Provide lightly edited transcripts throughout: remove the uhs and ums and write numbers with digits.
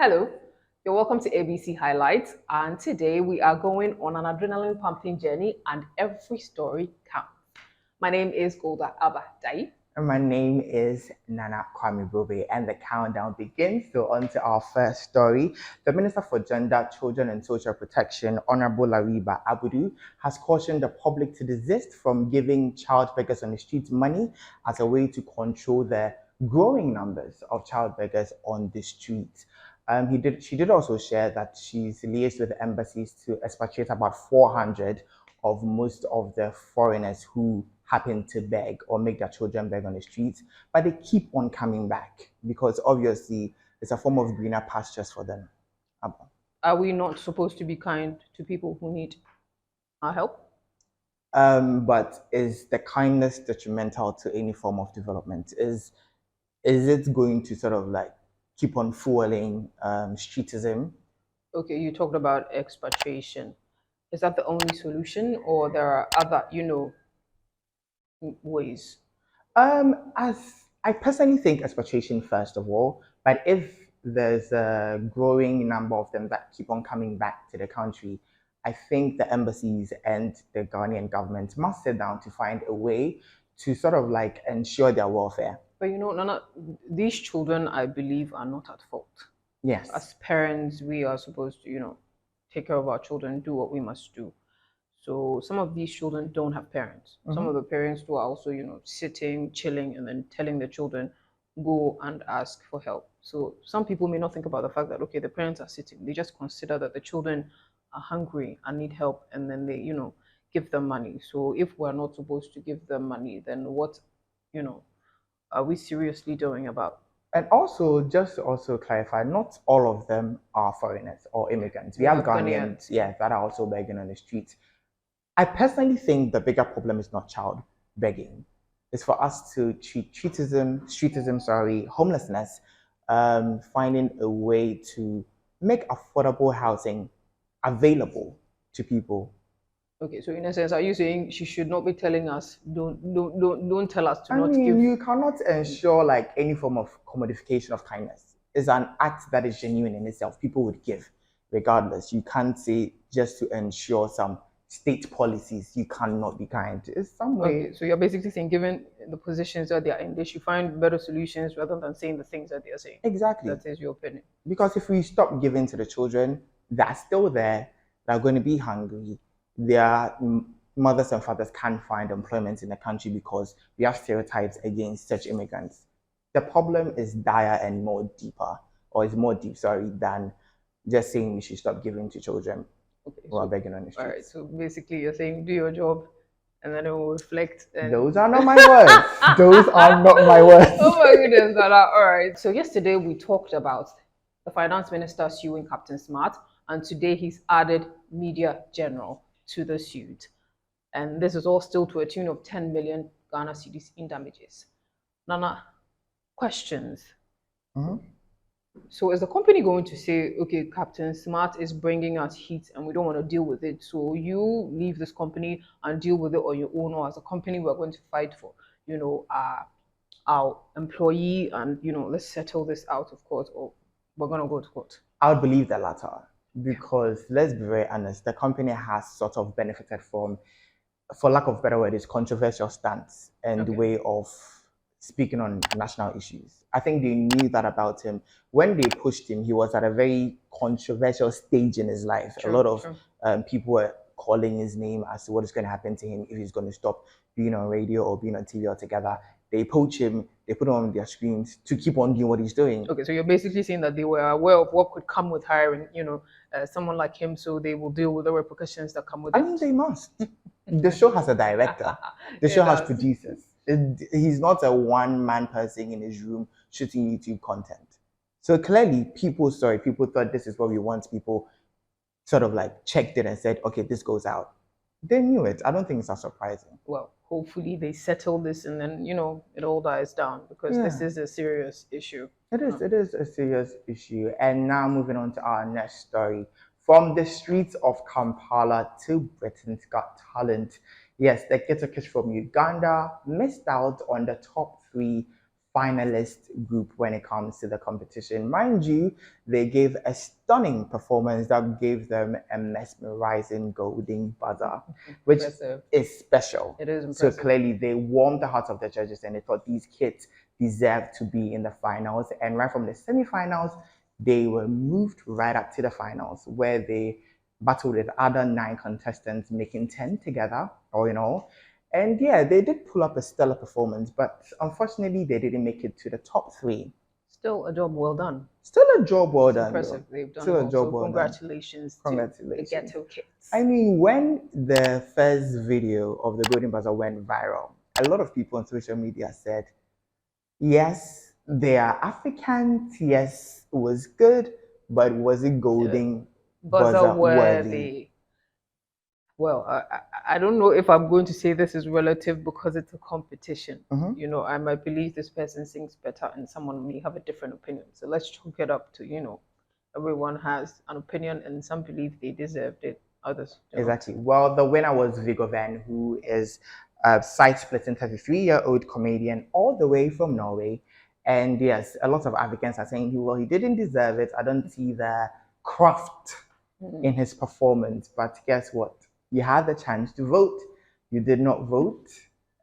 Hello, you're welcome to ABC Highlights, and today we are going on an adrenaline pumping journey, and every story counts. My name is Golda Abba Dai. And my name is Nana Kwame Brobe, and the countdown begins. So, on to our first story. The Minister for Gender, Children and Social Protection, Honorable Lariba Abudu, has cautioned the public to desist from giving child beggars on the streets money as a way to control the growing numbers of child beggars on the streets. She did also share that she's liaised with the embassies to expatriate about 400 of most of the foreigners who happen to beg or make their children beg on the streets, but they keep on coming back because obviously it's a form of greener pastures for them. Are we not supposed to be kind to people who need our help? But is the kindness detrimental to any form of development? Is it going to sort of like keep on fueling streetism? Okay, you talked about expatriation. Is that the only solution, or there are other, ways? As I personally think expatriation first of all, but if there's a growing number of them that keep on coming back to the country, I think the embassies and the Ghanaian government must sit down to find a way to sort of like ensure their welfare. But Nana, these children, I believe, are not at fault. Yes. As parents, we are supposed to, take care of our children, do what we must do. So some of these children don't have parents. Some of the parents who are also, sitting, chilling, and then telling the children, go and ask for help. So some people may not think about the fact that, okay, the parents are sitting. They just consider that the children are hungry and need help, and then they, give them money. So if we're not supposed to give them money, then what, are we seriously doing about? And also, just to also clarify, not all of them are foreigners or immigrants. We have Ghanaians, yeah, that are also begging on the streets. I personally think the bigger problem is not child begging. It's for us to treat streetism, homelessness, finding a way to make affordable housing available to people. Okay, so in a sense, are you saying she should not be telling us, don't tell us to I not mean, give? you cannot ensure like any form of commodification of kindness. It's an act that is genuine in itself. People would give regardless. You can't say just to ensure some state policies you cannot be kind. It's some way. Okay, so you're basically saying, given the positions that they are in, they should find better solutions rather than saying the things that they are saying. Exactly. That is your opinion. Because if we stop giving to the children, they're still there. They're going to be hungry. Their mothers and fathers can't find employment in the country because we have stereotypes against such immigrants. The problem is dire and more deeper, or is more deep, sorry, than just saying we should stop giving to children who are begging on the streets. All right, so basically you're saying do your job and then it will reflect. And... Those are not my words. Those are not my words. Oh my goodness, Nana. All right. So yesterday we talked about the finance minister suing Captain Smart, and today he's added Media General to the suit. And this is all still to a tune of 10 million Ghana cedis in damages. Nana, questions. So is the company going to say, okay, Captain Smart is bringing us heat and we don't want to deal with it, so you leave this company and deal with it on your own, or as a company we're going to fight for, our employee, and let's settle this out of court, or we're going to go to court? I would believe the latter because let's be very honest, the company has sort of benefited from, for lack of a better word, its controversial stance and way of speaking on national issues. I think they knew that about him. When they pushed him, he was at a very controversial stage in his life. A lot of people were calling his name as to what is going to happen to him if he's going to stop being on radio or being on TV altogether. They poach him, they put him on their screens to keep on doing what he's doing. Okay, so you're basically saying that they were aware of what could come with hiring, someone like him, so they will deal with the repercussions that come with it. I mean, they must. The show has a director. The show has producers. He's not a one-man person in his room shooting YouTube content. So clearly, people thought this is what we want. People sort of like checked it and said, okay, this goes out. They knew it. I don't think it's that surprising. Well, hopefully they settle this and then, it all dies down, because this is a serious issue. It is a serious issue. And now moving on to our next story. From the streets of Kampala to Britain's Got Talent. Yes, the Ghetto Kids from Uganda missed out on the top 3 finalist group when it comes to the competition. Mind you, they gave a stunning performance that gave them a mesmerizing golden buzzer, which Impressive. is special. It is So impressive. clearly, they warmed the hearts of the judges and they thought these kids deserved to be in the finals. And right from the semi-finals, they were moved right up to the finals, where they battled with other 9 contestants, making 10 together, all in all. And yeah, they did pull up a stellar performance, but unfortunately, they didn't make it to the top 3. Still a job well done. Still a job well It's done. impressive. Though. They've done Still well. a job So well congratulations done. to Congratulations. the Ghetto Kids. I mean, when the first video of the Golden Buzzer went viral, a lot of people on social media said, yes, they are Africans, yes, it was good, but was it Golden Buzzer worthy? Well, I don't know if I'm going to say this is relative because it's a competition. Mhm. You know, I might believe this person sings better and someone may have a different opinion. So let's chalk it up to, everyone has an opinion and some believe they deserved it, others don't. Exactly. Well, the winner was Viggo Venn, who is a side-splitting 33-year-old comedian all the way from Norway. And yes, a lot of Africans are saying, well, he didn't deserve it. I don't see the craft in his performance. But guess what? You had the chance to vote. You did not vote.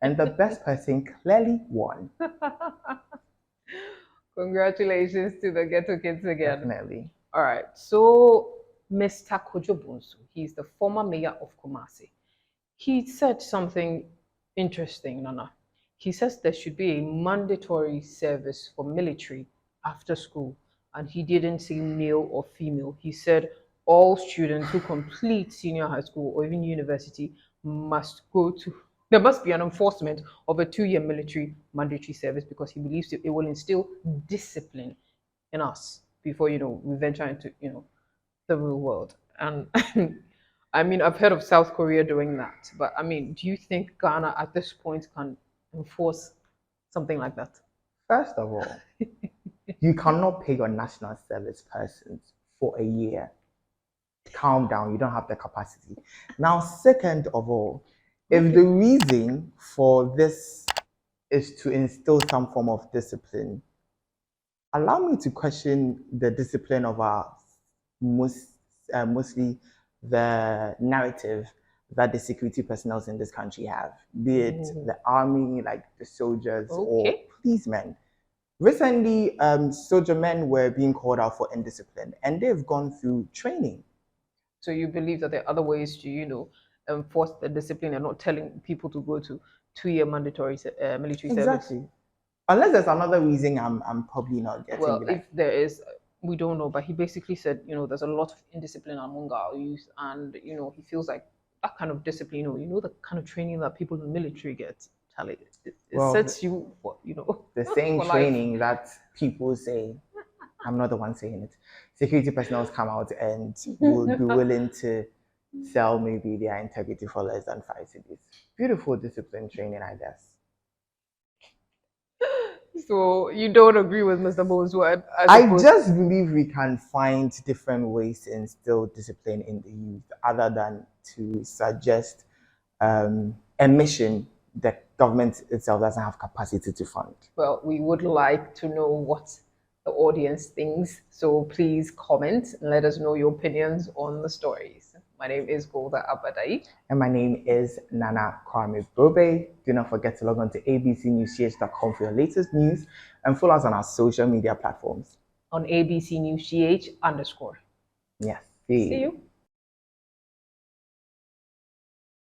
And the best person clearly won. Congratulations to the Ghetto Kids again. Definitely. All right. So, Mr. Kojo Bonsu, he's the former mayor of Kumasi. He said something interesting, Nana. He says there should be a mandatory service for military after school, and he didn't say male or female. He said all students who complete senior high school or even university must go to. There must be an enforcement of a 2-year military mandatory service because he believes it will instill discipline in us before we venture into the real world. And I mean, I've heard of South Korea doing that, but I mean, do you think Ghana at this point can enforce something like that? First of all, you cannot pay your national service persons for a year. Calm down, you don't have the capacity. Now, second of all, if the reason for this is to instill some form of discipline, allow me to question the discipline of our mostly the narrative that the security personnel in this country have, be it the army, like the soldiers or policemen. Recently, soldier men were being called out for indiscipline, and they've gone through training. So you believe that there are other ways to, enforce the discipline and not telling people to go to 2-year mandatory military service? Exactly. Unless there's another reason I'm probably not getting. Well, if there is, we don't know. But he basically said, there's a lot of indiscipline among our youth, and he feels like that kind of discipline, the kind of training that people in the military get. It sets you for, the same training that people say. I'm not the one saying it. Security personnel come out and will be willing to sell maybe their integrity for less than 5 cedis. Beautiful discipline training, I guess. So you don't agree with Mr. Bonsu? I just believe we can find different ways to instill discipline in the youth other than to suggest a mission that government itself doesn't have capacity to fund. Well, we would like to know what the audience thinks. So please comment and let us know your opinions on the stories. My name is Golda Abadai. And my name is Nana Kwame Brobe. Do not forget to log on to abcnewsgh.com for your latest news and follow us on our social media platforms. On abcnewsgh_. Yes. See you.